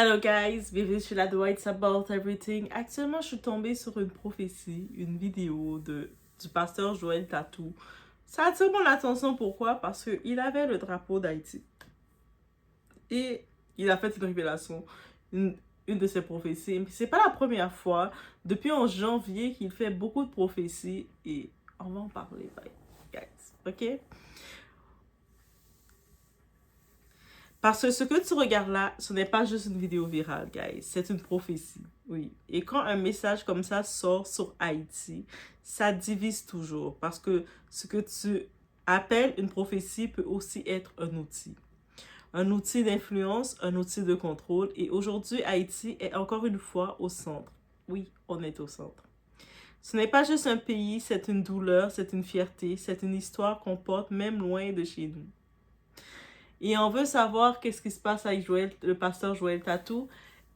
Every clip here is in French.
Hello guys, bienvenue sur la Dwight It's About Everything. Actuellement, je suis tombée sur une prophétie, une vidéo du pasteur Joël Tatou. Ça attire mon attention, pourquoi? Parce qu'il avait le drapeau d'Haïti. Et il a fait une révélation, une de ses prophéties. Mais c'est pas la première fois. Depuis en janvier qu'il fait beaucoup de prophéties et on va en parler, guys. Ok? Parce que ce que tu regardes là, ce n'est pas juste une vidéo virale, guys. C'est une prophétie, oui. Et quand un message comme ça sort sur Haïti, ça divise toujours. Parce que ce que tu appelles une prophétie peut aussi être un outil. Un outil d'influence, un outil de contrôle. Et aujourd'hui, Haïti est encore une fois au centre. Oui, on est au centre. Ce n'est pas juste un pays, c'est une douleur, c'est une fierté, c'est une histoire qu'on porte même loin de chez nous. Et on veut savoir qu'est-ce qui se passe avec Joël, le pasteur Joël Tatou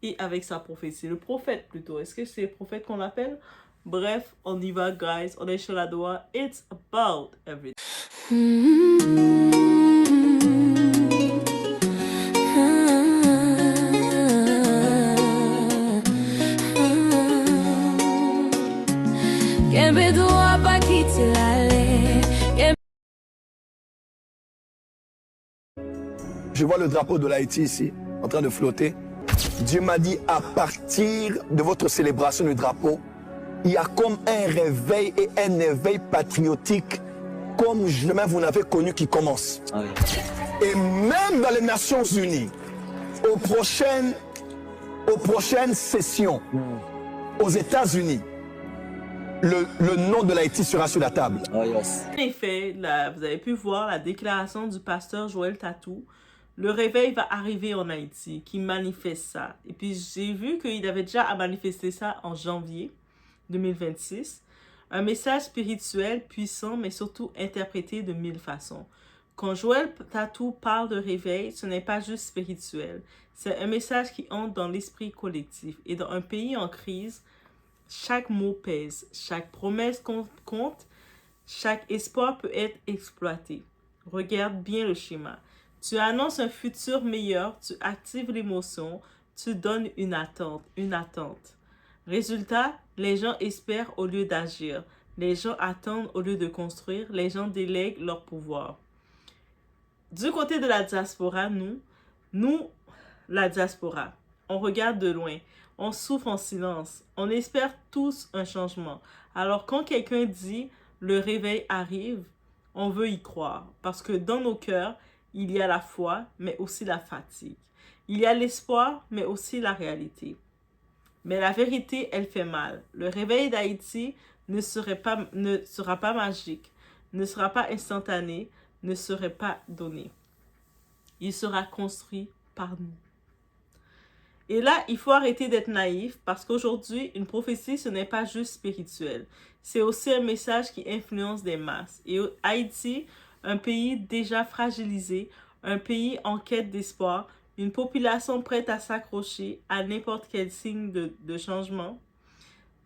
et avec sa prophétie. Le prophète plutôt. Est-ce que c'est le prophète qu'on l'appelle? Bref, on y va, guys. On est sur la doigt. It's about everything. Je vois le drapeau de l'Haïti ici, en train de flotter. Dieu m'a dit, à partir de votre célébration du drapeau, il y a comme un réveil et un éveil patriotique comme jamais vous n'avez connu qui commence. Ah oui. Et même dans les Nations Unies, aux prochaines sessions, aux États-Unis, le nom de l'Haïti sera sur la table. Oh yes. En effet, là, vous avez pu voir la déclaration du pasteur Joël Tatou. Le réveil va arriver en Haïti, qui manifeste ça. Et puis, j'ai vu qu'il avait déjà manifesté ça en janvier 2026. Un message spirituel puissant, mais surtout interprété de 1000 façons. Quand Joël Tatou parle de réveil, ce n'est pas juste spirituel. C'est un message qui entre dans l'esprit collectif. Et dans un pays en crise, chaque mot pèse, chaque promesse compte, chaque espoir peut être exploité. Regarde bien le schéma. Tu annonces un futur meilleur, tu actives l'émotion, tu donnes une attente. Résultat, les gens espèrent au lieu d'agir. Les gens attendent au lieu de construire. Les gens délèguent leur pouvoir. Du côté de la diaspora, nous, la diaspora, on regarde de loin. On souffre en silence. On espère tous un changement. Alors quand quelqu'un dit « le réveil arrive », on veut y croire. Parce que dans nos cœurs, il y a la foi, mais aussi la fatigue. Il y a l'espoir, mais aussi la réalité. Mais la vérité, elle fait mal. Le réveil d'Haïti ne sera pas magique, ne sera pas instantané, ne serait pas donné. Il sera construit par nous. Et là, il faut arrêter d'être naïf parce qu'aujourd'hui, une prophétie, ce n'est pas juste spirituel. C'est aussi un message qui influence des masses. Et Haïti, un pays déjà fragilisé, un pays en quête d'espoir, une population prête à s'accrocher à n'importe quel signe de changement.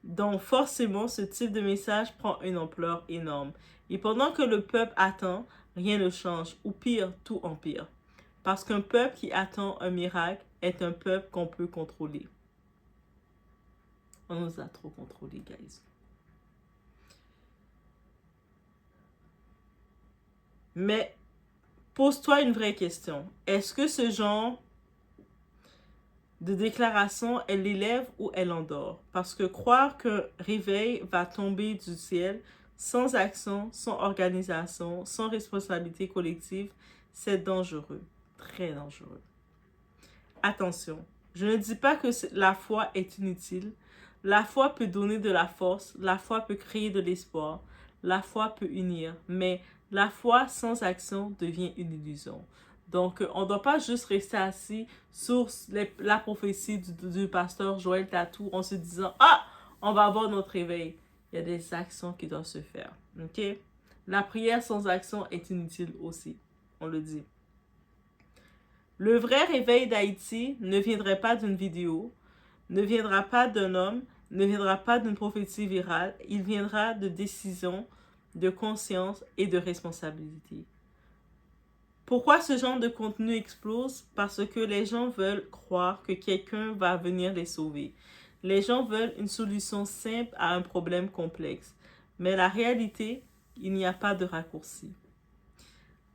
Donc forcément, ce type de message prend une ampleur énorme. Et pendant que le peuple attend, rien ne change, ou pire, tout empire. Parce qu'un peuple qui attend un miracle est un peuple qu'on peut contrôler. On nous a trop contrôlés, guys. Mais pose-toi une vraie question. Est-ce que ce genre de déclaration, elle l'élève ou elle endort? Parce que croire qu'un réveil va tomber du ciel sans action, sans organisation, sans responsabilité collective, c'est dangereux. Très dangereux. Attention, je ne dis pas que la foi est inutile. La foi peut donner de la force, la foi peut créer de l'espoir, la foi peut unir, mais la foi sans action devient une illusion. Donc, on ne doit pas juste rester assis sur la prophétie du pasteur Joël Tatou en se disant « Ah, on va avoir notre réveil ». Il y a des actions qui doivent se faire. Ok? La prière sans action est inutile aussi. On le dit. Le vrai réveil d'Haïti ne viendrait pas d'une vidéo, ne viendra pas d'un homme, ne viendra pas d'une prophétie virale. Il viendra de décisions, de conscience et de responsabilité. Pourquoi ce genre de contenu explose? Parce que les gens veulent croire que quelqu'un va venir les sauver. Les gens veulent une solution simple à un problème complexe. Mais la réalité, il n'y a pas de raccourci.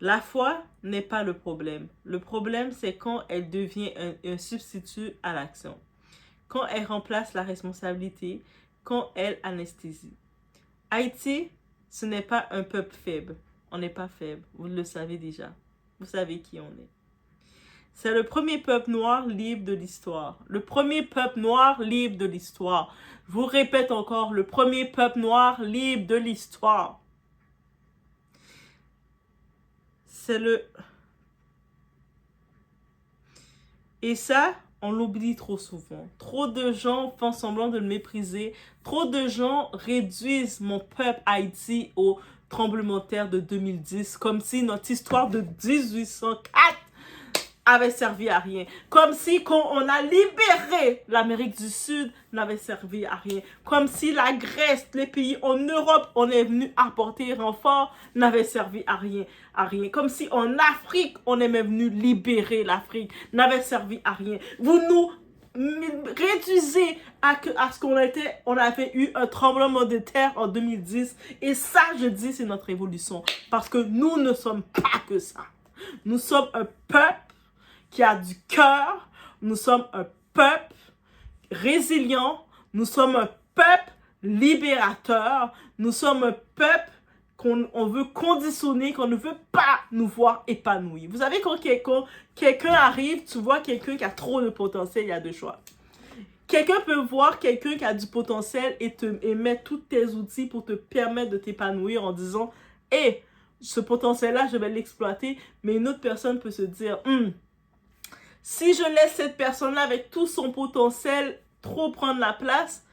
La foi n'est pas le problème. Le problème, c'est quand elle devient un substitut à l'action. Quand elle remplace la responsabilité, quand elle anesthésie. Haïti, ce n'est pas un peuple faible. On n'est pas faible, vous le savez déjà. Vous savez qui on est. C'est le premier peuple noir libre de l'histoire. Le premier peuple noir libre de l'histoire. Je vous répète encore, le premier peuple noir libre de l'histoire. C'est le... Et ça, on l'oublie trop souvent. Trop de gens font semblant de le mépriser. Trop de gens réduisent mon peuple Haïti au tremblement de terre de 2010, comme si notre histoire de 1804 avait servi à rien. Comme si quand on a libéré l'Amérique du Sud n'avait servi à rien. Comme si la Grèce, les pays en Europe, on est venu apporter renfort, n'avait servi à rien. Comme si en Afrique, on est même venu libérer l'Afrique, n'avait servi à rien. Vous nous réduisez à ce qu'on était, on avait eu un tremblement de terre en 2010. Et ça, je dis, c'est notre évolution. Parce que nous ne sommes pas que ça. Nous sommes un peuple qui a du cœur, nous sommes un peuple résilient, nous sommes un peuple libérateur, nous sommes un peuple qu'on veut conditionner, qu'on ne veut pas nous voir épanouis. Vous savez, quand quelqu'un arrive, tu vois quelqu'un qui a trop de potentiel, il y a deux choix. Quelqu'un peut voir quelqu'un qui a du potentiel et mettre tous tes outils pour te permettre de t'épanouir en disant « Hé, ce potentiel-là, je vais l'exploiter. » Mais une autre personne peut se dire « Si je laisse cette personne-là avec tout son potentiel trop prendre la place,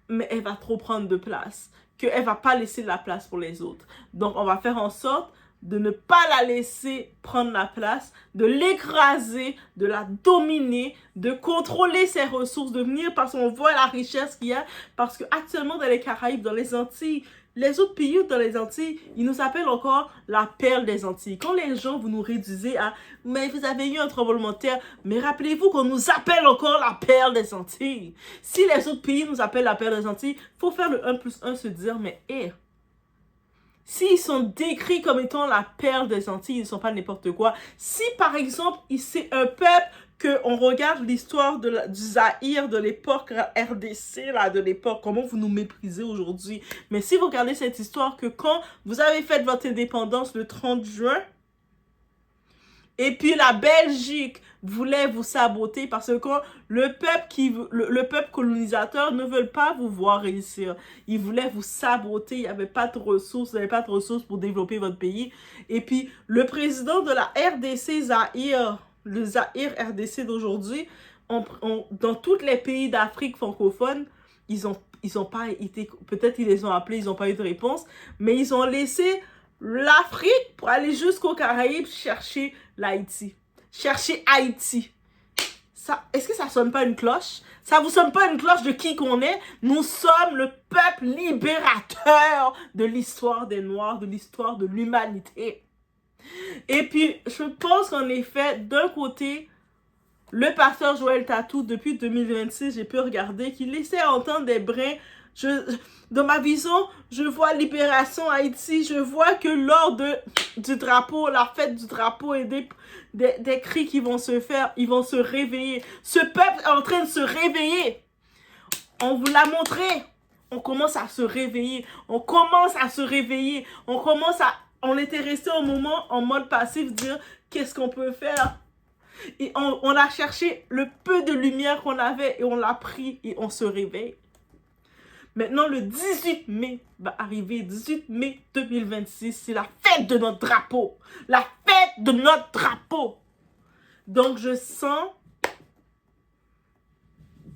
mais elle va trop prendre de place, qu'elle ne va pas laisser la place pour les autres. Donc, on va faire en sorte de ne pas la laisser prendre la place, de l'écraser, de la dominer, de contrôler ses ressources, de venir parce qu'on voit la richesse qu'il y a, parce qu'actuellement dans les Caraïbes, dans les Antilles, les autres pays dans les Antilles, ils nous appellent encore la perle des Antilles. Quand les gens, vous nous réduisez à « mais vous avez eu un tremblement de terre », mais rappelez-vous qu'on nous appelle encore la perle des Antilles. Si les autres pays nous appellent la perle des Antilles, il faut faire le 1+1, se dire « mais hé, s'ils sont décrits comme étant la perle des Antilles, ils ne sont pas n'importe quoi. » Si par exemple, c'est un peuple qu'on regarde l'histoire du Zaïre de l'époque RDC, là, de l'époque, comment vous nous méprisez aujourd'hui. Mais si vous regardez cette histoire, que quand vous avez fait votre indépendance le 30 juin, et puis la Belgique voulait vous saboter parce que le peuple colonisateur ne veut pas vous voir réussir. Il voulait vous saboter, il n'y avait pas de ressources, vous n'avez pas de ressources pour développer votre pays. Et puis le président de la RDC Zaïre, le Zaïre RDC d'aujourd'hui, dans tous les pays d'Afrique francophone, ils ont pas été, peut-être ils les ont appelés, ils n'ont pas eu de réponse, mais ils ont laissé l'Afrique pour aller jusqu'aux Caraïbes chercher l'Haïti. Chercher Haïti. Est-ce que ça sonne pas une cloche? Ça vous sonne pas une cloche de qui qu'on est? Nous sommes le peuple libérateur de l'histoire des Noirs, de l'histoire de l'humanité. Et puis, je pense qu'en effet, d'un côté, le pasteur Joël Tatou, depuis 2026, j'ai pu regarder qu'il laissait entendre des brins. Dans ma vision, je vois Libération Haïti, je vois que lors du drapeau, la fête du drapeau et des cris qui vont se faire, ils vont se réveiller. Ce peuple est en train de se réveiller. On vous l'a montré. On commence à se réveiller. On commence à se réveiller. On était resté un moment en mode passif, dire qu'est-ce qu'on peut faire. Et on a cherché le peu de lumière qu'on avait et on l'a pris et on se réveille. Maintenant, le 18 mai va arriver, 18 mai 2026, c'est la fête de notre drapeau. La fête de notre drapeau. Donc, je sens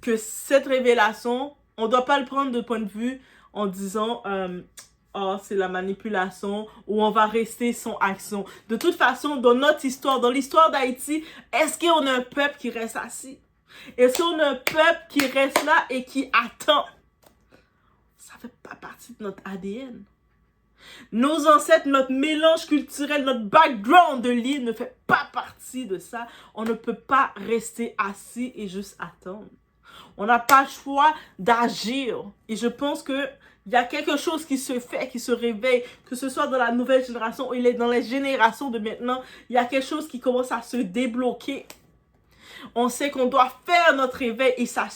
que cette révélation, on ne doit pas le prendre de point de vue en disant oh, c'est la manipulation, ou on va rester sans action. De toute façon, dans notre histoire, dans l'histoire d'Haïti, est-ce qu'on a un peuple qui reste assis? Est-ce qu'on a un peuple qui reste là et qui attend? Ça fait pas partie de notre ADN. Nos ancêtres, notre mélange culturel, notre background de l'île ne fait pas partie de ça. On ne peut pas rester assis et juste attendre. On n'a pas le choix d'agir. Et je pense que il y a quelque chose qui se fait, qui se réveille, que ce soit dans la nouvelle génération ou dans les générations de maintenant, il y a quelque chose qui commence à se débloquer. On sait qu'on doit faire notre réveil et ça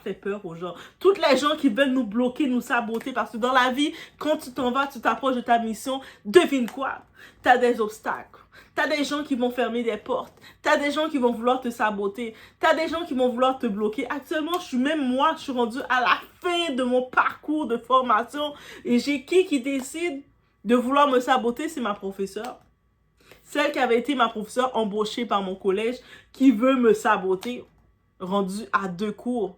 fait peur aux gens. Toutes les gens qui veulent nous bloquer, nous saboter, parce que dans la vie, quand tu t'en vas, tu t'approches de ta mission, devine quoi? Tu as des obstacles. Tu as des gens qui vont fermer des portes. Tu as des gens qui vont vouloir te saboter. Tu as des gens qui vont vouloir te bloquer. Actuellement, je suis rendue à la fin de mon parcours de formation et j'ai qui décide de vouloir me saboter? C'est ma professeure. Celle qui avait été ma professeure embauchée par mon collège qui veut me saboter, rendue à 2 cours.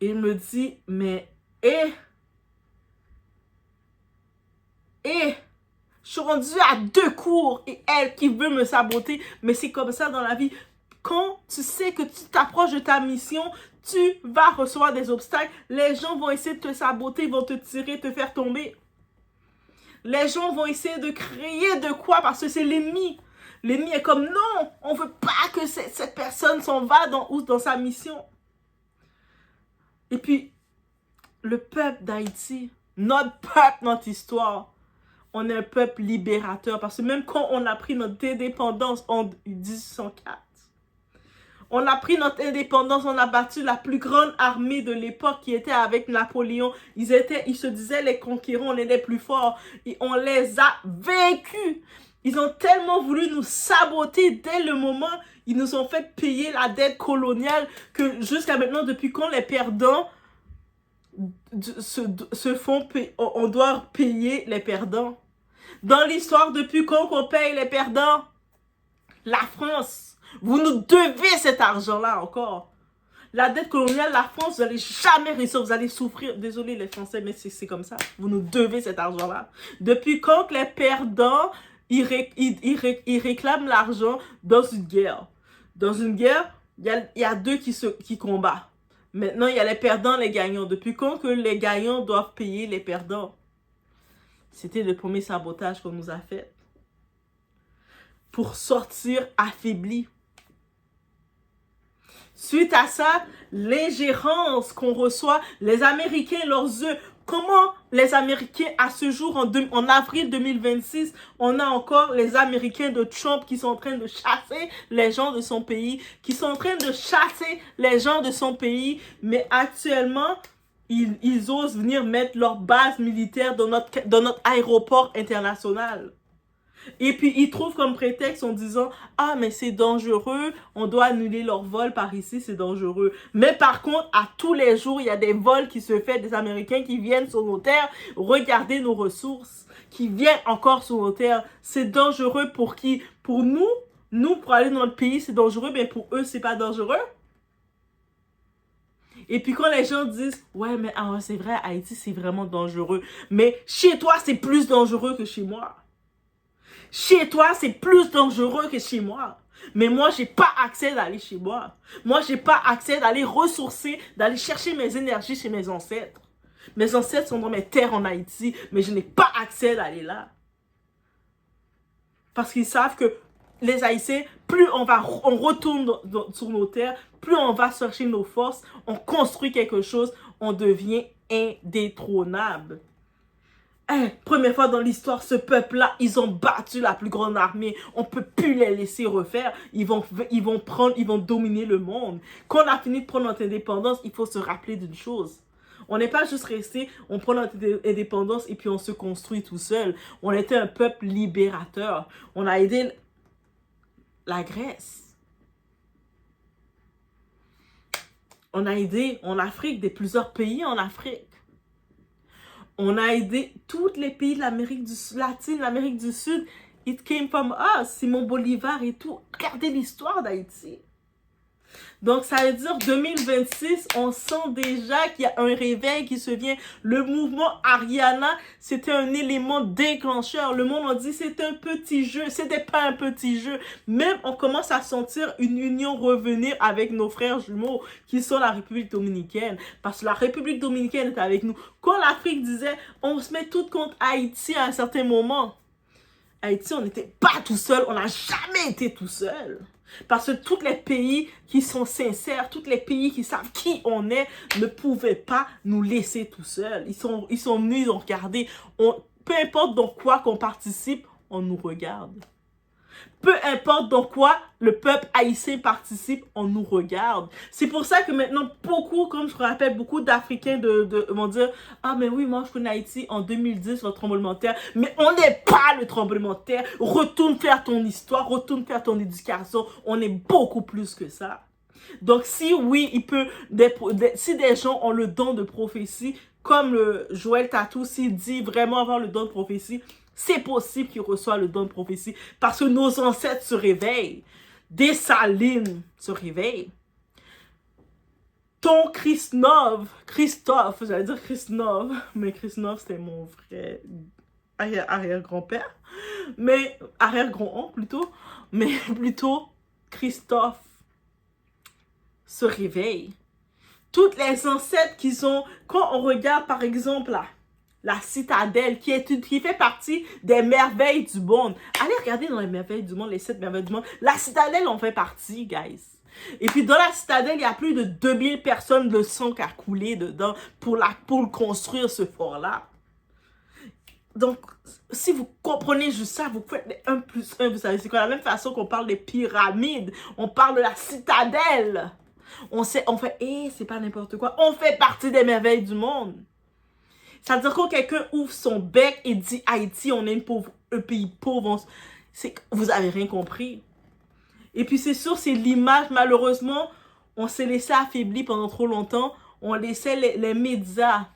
Et il me dit, mais, je suis rendue à 2 cours et elle qui veut me saboter, mais c'est comme ça dans la vie. Quand tu sais que tu t'approches de ta mission, tu vas recevoir des obstacles. Les gens vont essayer de te saboter, vont te tirer, te faire tomber. Les gens vont essayer de créer de quoi parce que c'est l'ennemi. L'ennemi est comme non, on ne veut pas que cette personne s'en va dans sa mission. Et puis, le peuple d'Haïti, notre peuple, notre histoire, on est un peuple libérateur. Parce que même quand on a pris notre indépendance en 1804, on a pris notre indépendance, on a battu la plus grande armée de l'époque qui était avec Napoléon. Ils se disaient les conquérants, on est les plus forts. Et on les a vaincus. Ils ont tellement voulu nous saboter dès le moment. Ils nous ont fait payer la dette coloniale que jusqu'à maintenant, depuis quand les perdants se font payer, on doit payer les perdants. Dans l'histoire, depuis quand on paye les perdants? La France. Vous nous devez cet argent-là encore. La dette coloniale, la France, vous n'allez jamais réussir, vous allez souffrir. Désolé les Français, mais c'est comme ça. Vous nous devez cet argent-là. Depuis quand les perdants, ils réclament l'argent dans une guerre? Dans une guerre, il y a 2 qui combattent. Maintenant, il y a les perdants, les gagnants. Depuis quand que les gagnants doivent payer les perdants? C'était le premier sabotage qu'on nous a fait. Pour sortir affaiblis. Suite à ça, l'ingérence qu'on reçoit, les Américains, leurs œufs. Comment les Américains, à ce jour, en avril 2026, on a encore les Américains de Trump qui sont en train de chasser les gens de son pays, mais actuellement, ils osent venir mettre leur base militaire dans notre aéroport international. Et puis, ils trouvent comme prétexte en disant « Ah, mais c'est dangereux, on doit annuler leur vol par ici, c'est dangereux. » Mais par contre, à tous les jours, il y a des vols qui se font, des Américains qui viennent sur nos terres regarder nos ressources, qui viennent encore sur nos terres. C'est dangereux pour qui? Pour nous? Nous, pour aller dans notre pays, c'est dangereux, mais pour eux, c'est pas dangereux? Et puis quand les gens disent « Ouais, mais c'est vrai, Haïti, c'est vraiment dangereux. » Mais chez toi, c'est plus dangereux que chez moi. Chez toi, c'est plus dangereux que chez moi. Mais moi, j'ai pas accès d'aller chez moi. Moi, j'ai pas accès d'aller ressourcer, d'aller chercher mes énergies chez mes ancêtres. Mes ancêtres sont dans mes terres en Haïti, mais je n'ai pas accès d'aller là. Parce qu'ils savent que les Haïtiens, plus on retourne sur nos terres, plus on va chercher nos forces, on construit quelque chose, on devient indétrônable. Première fois dans l'histoire, ce peuple-là, ils ont battu la plus grande armée. On ne peut plus les laisser refaire. Ils vont dominer le monde. Quand on a fini de prendre notre indépendance, il faut se rappeler d'une chose. On n'est pas juste resté, on prend notre indépendance et puis on se construit tout seul. On était un peuple libérateur. On a aidé la Grèce. On a aidé en Afrique, plusieurs pays en Afrique. On a aidé tous les pays de l'Amérique latine, l'Amérique du Sud. It came from us. Simon Bolivar et tout. Regardez l'histoire d'Haïti. Donc, ça veut dire 2026, on sent déjà qu'il y a un réveil qui se vient. Le mouvement Ariana, c'était un élément déclencheur. Le monde a dit c'est un petit jeu. C'était pas un petit jeu. Même on commence à sentir une union revenir avec nos frères jumeaux qui sont la République dominicaine. Parce que la République dominicaine est avec nous. Quand l'Afrique disait on se met tout contre Haïti à un certain moment, Haïti, on n'était pas tout seul. On n'a jamais été tout seul. Parce que tous les pays qui sont sincères, tous les pays qui savent qui on est, ne pouvaient pas nous laisser tout seuls. Ils sont venus, ils ont regardé. Peu importe dans quoi qu'on participe, on nous regarde. Peu importe dans quoi le peuple haïtien participe, on nous regarde. C'est pour ça que maintenant, beaucoup, comme je me rappelle, beaucoup d'Africains vont dire « Ah, mais oui, moi, je connais Haïti en 2010, le tremblement de terre. » Mais on n'est pas le tremblement de terre. Retourne faire ton histoire, retourne faire ton éducation. On est beaucoup plus que ça. Donc, si oui, si des gens ont le don de prophétie, comme le Joël Tatou, s'il dit vraiment avoir le don de prophétie, c'est possible qu'il reçoive le don de prophétie parce que nos ancêtres se réveillent. Dessalines se réveille. Ton Christophe, j'allais dire Christophe, mais Christophe c'était mon vrai arrière-grand-père, mais arrière-grand-oncle plutôt, mais plutôt Christophe se réveille. Toutes les ancêtres qui sont, quand on regarde par exemple là, la citadelle, qui fait partie des merveilles du monde. Allez regarder dans les merveilles du monde, les 7 merveilles du monde. La citadelle en fait partie, guys. Et puis dans la citadelle, il y a plus de 2000 personnes de sang qui a coulé dedans pour construire ce fort-là. Donc, si vous comprenez juste ça, vous faites les 1 plus 1, vous savez, c'est quoi? De la même façon qu'on parle des pyramides, on parle de la citadelle. On fait, c'est pas n'importe quoi. On fait partie des merveilles du monde. C'est-à-dire quand quelqu'un ouvre son bec et dit Haïti, on est un pays pauvre, vous avez rien compris. Et puis c'est sûr, c'est l'image, malheureusement, on s'est laissé affaiblir pendant trop longtemps. On laissait les médias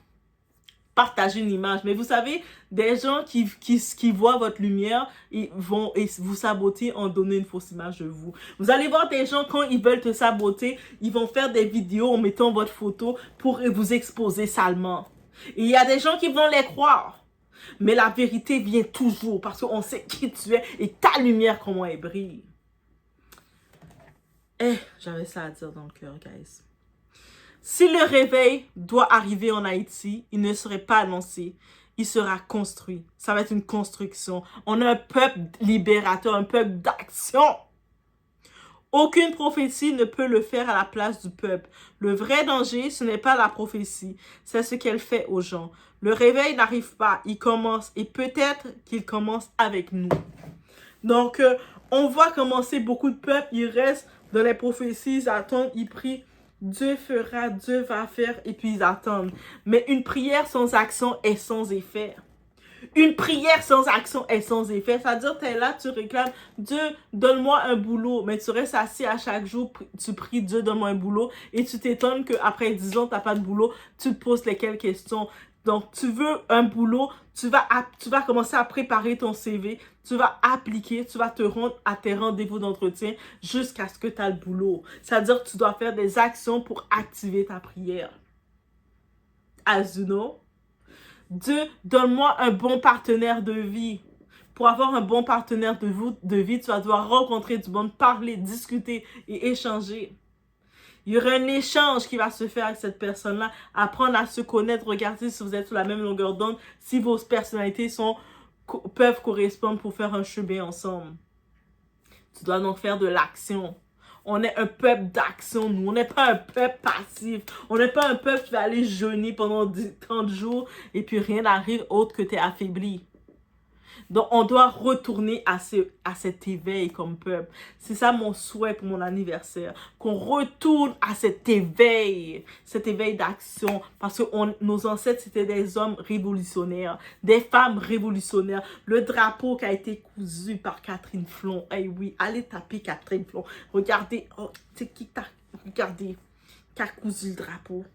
partager une image. Mais vous savez, des gens qui voient votre lumière, ils vont vous saboter en donnant une fausse image de vous. Vous allez voir des gens, quand ils veulent te saboter, ils vont faire des vidéos en mettant votre photo pour vous exposer salement. Et il y a des gens qui vont les croire. Mais la vérité vient toujours parce qu'on sait qui tu es et ta lumière, comment elle brille. J'avais ça à dire dans le cœur, guys. Si le réveil doit arriver en Haïti, il ne serait pas annoncé. Il sera construit. Ça va être une construction. On a un peuple libérateur, un peuple d'action. Aucune prophétie ne peut le faire à la place du peuple. Le vrai danger, ce n'est pas la prophétie, c'est ce qu'elle fait aux gens. Le réveil n'arrive pas, il commence et peut-être qu'il commence avec nous. Donc, on voit commencer beaucoup de peuples, ils restent dans les prophéties, ils attendent, ils prient. Dieu fera, Dieu va faire et puis ils attendent. Mais une prière sans action est sans effet. Une prière sans action est sans effet. C'est-à-dire, tu es là, tu réclames, Dieu, donne-moi un boulot. Mais tu restes assis à chaque jour, tu pries, Dieu, donne-moi un boulot. Et tu t'étonnes qu'après 10 ans, tu n'as pas de boulot. Tu te poses lesquelles questions. Donc, tu veux un boulot, tu vas commencer à préparer ton CV. Tu vas appliquer, tu vas te rendre à tes rendez-vous d'entretien jusqu'à ce que tu as le boulot. C'est-à-dire, tu dois faire des actions pour activer ta prière. As you know? Dieu, donne-moi un bon partenaire de vie. Pour avoir un bon partenaire de vie, tu vas devoir rencontrer du monde, parler, discuter et échanger. Il y aura un échange qui va se faire avec cette personne-là. Apprendre à se connaître, regarder si vous êtes sur la même longueur d'onde, si vos personnalités peuvent correspondre pour faire un chemin ensemble. Tu dois donc faire de l'action. On est un peuple d'action, nous. On n'est pas un peuple passif. On n'est pas un peuple qui va aller jeûner pendant 30 jours et puis rien n'arrive autre que tu es affaibli. Donc, on doit retourner à cet éveil comme peuple. C'est ça mon souhait pour mon anniversaire. Qu'on retourne à cet éveil d'action. Parce que nos ancêtres, c'était des hommes révolutionnaires, des femmes révolutionnaires. Le drapeau qui a été cousu par Catherine Flon. Eh oui, allez taper Catherine Flon. Regardez, oh, c'est qui regardez, qui a cousu le drapeau.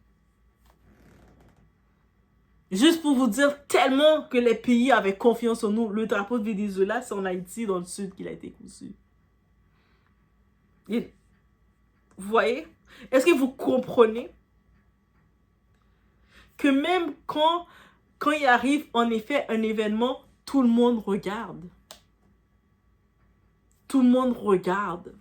Juste pour vous dire, tellement que les pays avaient confiance en nous. Le drapeau de Venezuela, c'est en Haïti, dans le sud, qu'il a été cousu. Vous voyez? Est-ce que vous comprenez que même quand il arrive en effet un événement, tout le monde regarde. Tout le monde regarde.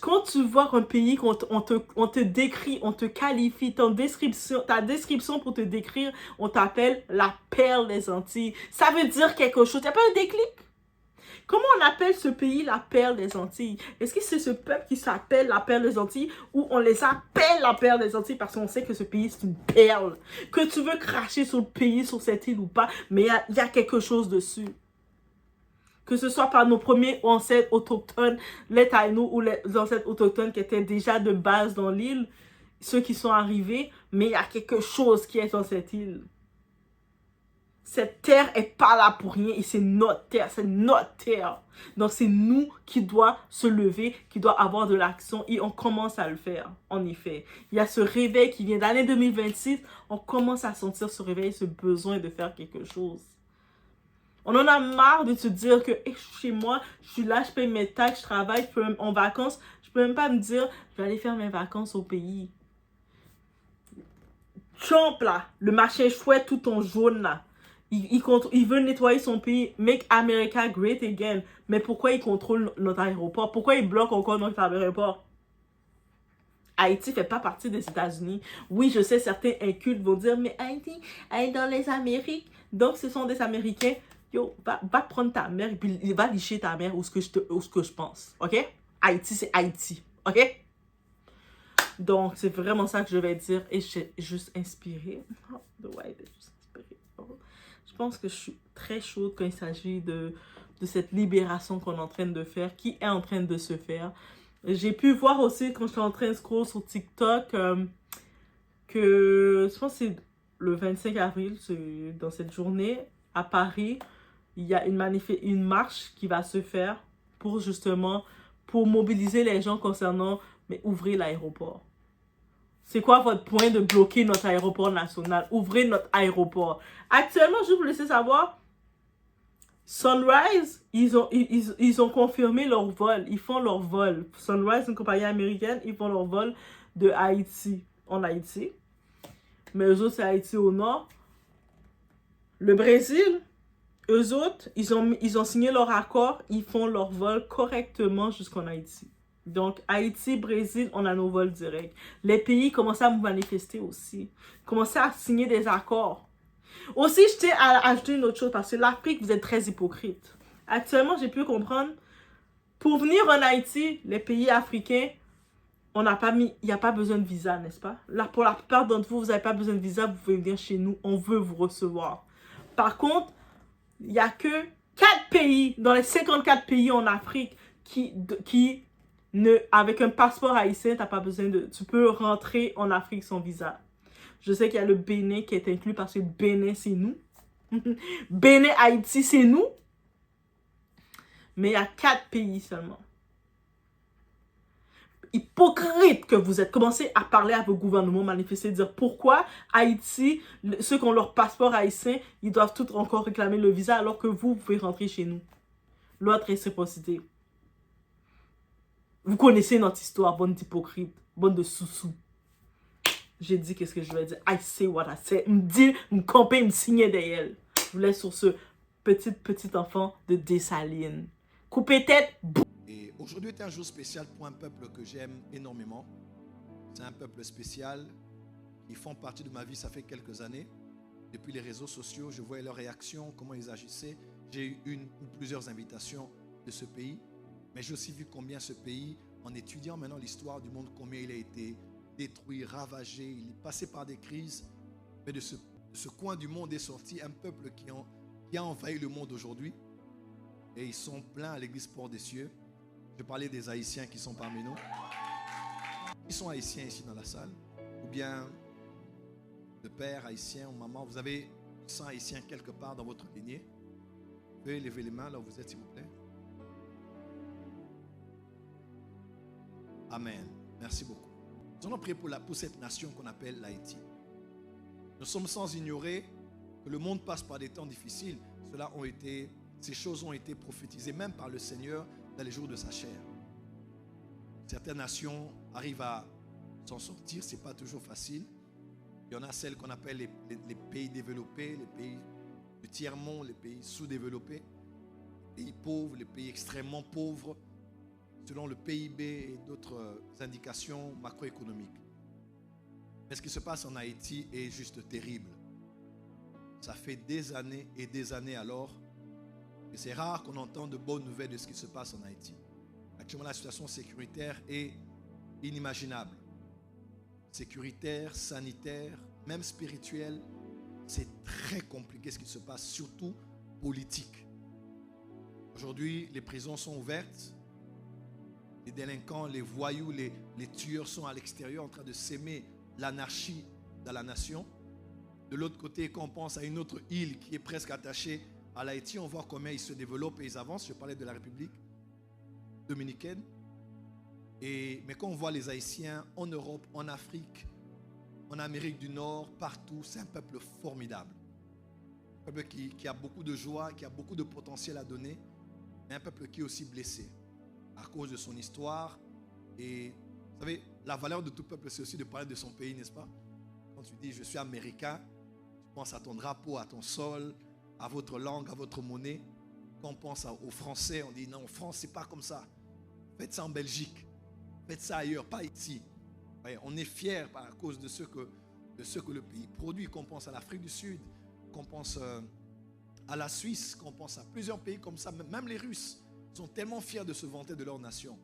Quand tu vois qu'un pays, on te décrit, on te qualifie, ta description pour te décrire, on t'appelle la perle des Antilles. Ça veut dire quelque chose. Il n'y a pas un déclic? Comment on appelle ce pays la perle des Antilles? Est-ce que c'est ce peuple qui s'appelle la perle des Antilles ou on les appelle la perle des Antilles parce qu'on sait que ce pays c'est une perle? Que tu veux cracher sur le pays, sur cette île ou pas, mais il y a quelque chose dessus. Que ce soit par nos premiers ancêtres autochtones, les Taïnos ou les ancêtres autochtones qui étaient déjà de base dans l'île, ceux qui sont arrivés, mais il y a quelque chose qui est dans cette île. Cette terre est pas là pour rien et c'est notre terre, c'est notre terre. Donc c'est nous qui doit se lever, qui doit avoir de l'action et on commence à le faire, en effet. Il y a ce réveil qui vient d'année 2026, on commence à sentir ce réveil, ce besoin de faire quelque chose. On en a marre de se dire que hey, chez moi, je suis là, je paye mes taxes, je travaille, je peux même, en vacances, je peux même pas me dire je vais aller faire mes vacances au pays. Trump là, le machin chouette tout en jaune là. Il veut nettoyer son pays, make America great again. Mais pourquoi il contrôle notre aéroport? Pourquoi il bloque encore notre aéroport? Haïti fait pas partie des États-Unis. Oui, je sais, certains incultes vont dire, mais Haïti est dans les Amériques. Donc, ce sont des Américains. Yo, va prendre ta mère et puis va licher ta mère ou ce que je pense. OK? Haïti, c'est Haïti. OK? Donc, c'est vraiment ça que je vais dire. Et j'ai juste inspiré. Oh, the white is just inspiré. Oh. Je pense que je suis très chaude quand il s'agit de cette libération qu'on est en train de faire, qui est en train de se faire. J'ai pu voir aussi, quand j'étais en train de scroll sur TikTok, que je pense que c'est le 25 avril, dans cette journée, à Paris, il y a une marche qui va se faire pour justement, pour mobiliser les gens concernant, mais ouvrir l'aéroport. C'est quoi votre point de bloquer notre aéroport national? Ouvrez notre aéroport. Actuellement, je vous laisse savoir, Sunrise, ils ont confirmé leur vol. Ils font leur vol. Sunrise, une compagnie américaine, ils font leur vol de Haïti, en Haïti. Mais eux autres, c'est Haïti au nord. Le Brésil, eux autres, ils ont signé leur accord. Ils font leur vol correctement jusqu'en Haïti. Donc, Haïti, Brésil, on a nos vols directs. Les pays commencent à manifester aussi. Commencent à signer des accords. Aussi, je tiens à ajouter une autre chose parce que l'Afrique, vous êtes très hypocrite. Actuellement, j'ai pu comprendre, pour venir en Haïti, les pays africains, il n'y a pas besoin de visa, n'est-ce pas? Là, pour la plupart d'entre vous, vous n'avez pas besoin de visa, vous pouvez venir chez nous, on veut vous recevoir. Par contre, il n'y a que 4 pays, dans les 54 pays en Afrique, avec un passeport haïtien, t'as pas besoin tu peux rentrer en Afrique sans visa. Je sais qu'il y a le Bénin qui est inclus parce que Bénin, c'est nous. Bénin, Haïti, c'est nous. Mais il y a 4 pays seulement. Hypocrite que vous êtes. Commencez à parler à vos gouvernements, manifester, dire pourquoi Haïti, ceux qui ont leur passeport haïtien, ils doivent tous encore réclamer le visa alors que vous pouvez rentrer chez nous. L'autre réciprocité. Vous connaissez notre histoire, bande d'hypocrites, bande de sous-sous. J'ai dit qu'est-ce que je vais dire. I say what I say. Me dit, me camper, me signer derrière. Je vous laisse sur ce petit enfant de Dessalines. Coupez tête. Et aujourd'hui est un jour spécial pour un peuple que j'aime énormément. C'est un peuple spécial. Ils font partie de ma vie, ça fait quelques années. Depuis les réseaux sociaux, je voyais leurs réactions, comment ils agissaient. J'ai eu une ou plusieurs invitations de ce pays. Mais j'ai aussi vu combien ce pays, en étudiant maintenant l'histoire du monde, combien il a été détruit, ravagé. Il est passé par des crises. Mais de ce coin du monde est sorti un peuple qui a envahi le monde aujourd'hui. Et ils sont pleins à l'église Port des Cieux. Je parlais des Haïtiens qui sont parmi nous. Ils sont Haïtiens ici dans la salle. Ou bien de père haïtien ou maman. Vous avez 100 Haïtiens quelque part dans votre lignée. Vous pouvez lever les mains là où vous êtes, s'il vous plaît. Amen. Merci beaucoup. Nous allons prier pour cette nation qu'on appelle l'Haïti. Nous sommes sans ignorer que le monde passe par des temps difficiles. Ces choses ont été prophétisées même par le Seigneur dans les jours de sa chair. Certaines nations arrivent à s'en sortir, ce n'est pas toujours facile. Il y en a celles qu'on appelle les pays développés, les pays du tiers-monde, les pays sous-développés, les pays pauvres, les pays extrêmement pauvres, selon le PIB et d'autres indications macroéconomiques. Mais ce qui se passe en Haïti est juste terrible. Ça fait des années et des années alors que c'est rare qu'on entende de bonnes nouvelles de ce qui se passe en Haïti. Actuellement, la situation sécuritaire est inimaginable. Sécuritaire, sanitaire, même spirituel, c'est très compliqué ce qui se passe, surtout politique. Aujourd'hui, les prisons sont ouvertes. Les délinquants, les voyous, les tueurs sont à l'extérieur en train de s'aimer l'anarchie dans la nation. De l'autre côté, quand on pense à une autre île qui est presque attachée à l'Haïti, on voit comment ils se développent et ils avancent. Je parlais de la République dominicaine. Mais quand on voit les Haïtiens en Europe, en Afrique, en Amérique du Nord, partout, c'est un peuple formidable. Un peuple qui a beaucoup de joie, qui a beaucoup de potentiel à donner, mais un peuple qui est aussi blessé à cause de son histoire. Et vous savez, la valeur de tout peuple, c'est aussi de parler de son pays, n'est-ce pas? Quand tu dis « je suis américain », tu penses à ton drapeau, à ton sol, à votre langue, à votre monnaie. Quand on pense aux Français, on dit « non, France, c'est pas comme ça. Faites ça en Belgique. Faites ça ailleurs, pas ici. » On est fiers à cause de ce que le pays produit. Qu'on pense à l'Afrique du Sud, qu'on pense à la Suisse, qu'on pense à plusieurs pays comme ça. Même les Russes sont tellement fiers de se vanter de leur nation.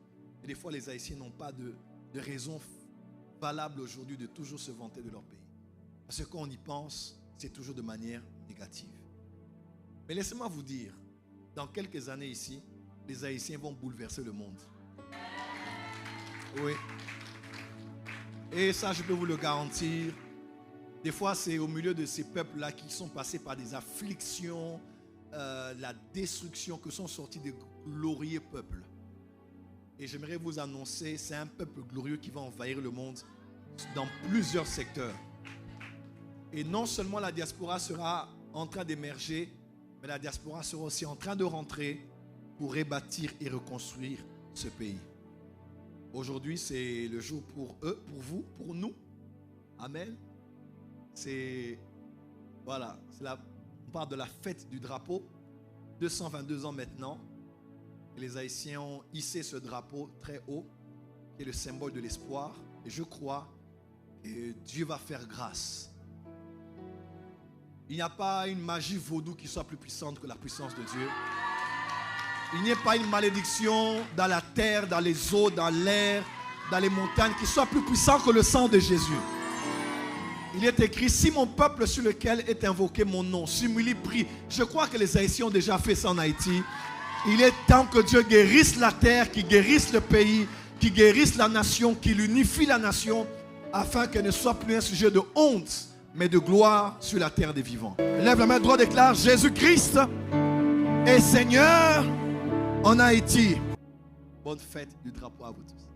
Et des fois, les Haïtiens n'ont pas de raison valable aujourd'hui de toujours se vanter de leur pays. Parce que quand on y pense, c'est toujours de manière négative. Mais laissez-moi vous dire, dans quelques années ici, les Haïtiens vont bouleverser le monde. Oui. Et ça, je peux vous le garantir. Des fois, c'est au milieu de ces peuples-là qui sont passés par des afflictions, la destruction, que sont sortis des glorieux peuples. Et j'aimerais vous annoncer, c'est un peuple glorieux qui va envahir le monde dans plusieurs secteurs. Et non seulement la diaspora sera en train d'émerger, mais la diaspora sera aussi en train de rentrer pour rebâtir et reconstruire ce pays. Aujourd'hui, c'est le jour pour eux, pour vous, pour nous. Amen. On parle de la fête du drapeau. 222 ans maintenant, les Haïtiens ont hissé ce drapeau très haut, qui est le symbole de l'espoir. Et je crois que Dieu va faire grâce. Il n'y a pas une magie vaudou qui soit plus puissante que la puissance de Dieu. Il n'y a pas une malédiction dans la terre, dans les eaux, dans l'air, dans les montagnes qui soit plus puissant que le sang de Jésus. Il est écrit, si mon peuple sur lequel est invoqué mon nom s'humilie, prie. Je crois que les Haïtiens ont déjà fait ça en Haïti. Il est temps que Dieu guérisse la terre, qu'il guérisse le pays, qu'il guérisse la nation, qu'il unifie la nation, afin qu'elle ne soit plus un sujet de honte, mais de gloire sur la terre des vivants. Lève la main droite, déclare, Jésus-Christ est Seigneur en Haïti. Bonne fête du drapeau à vous tous.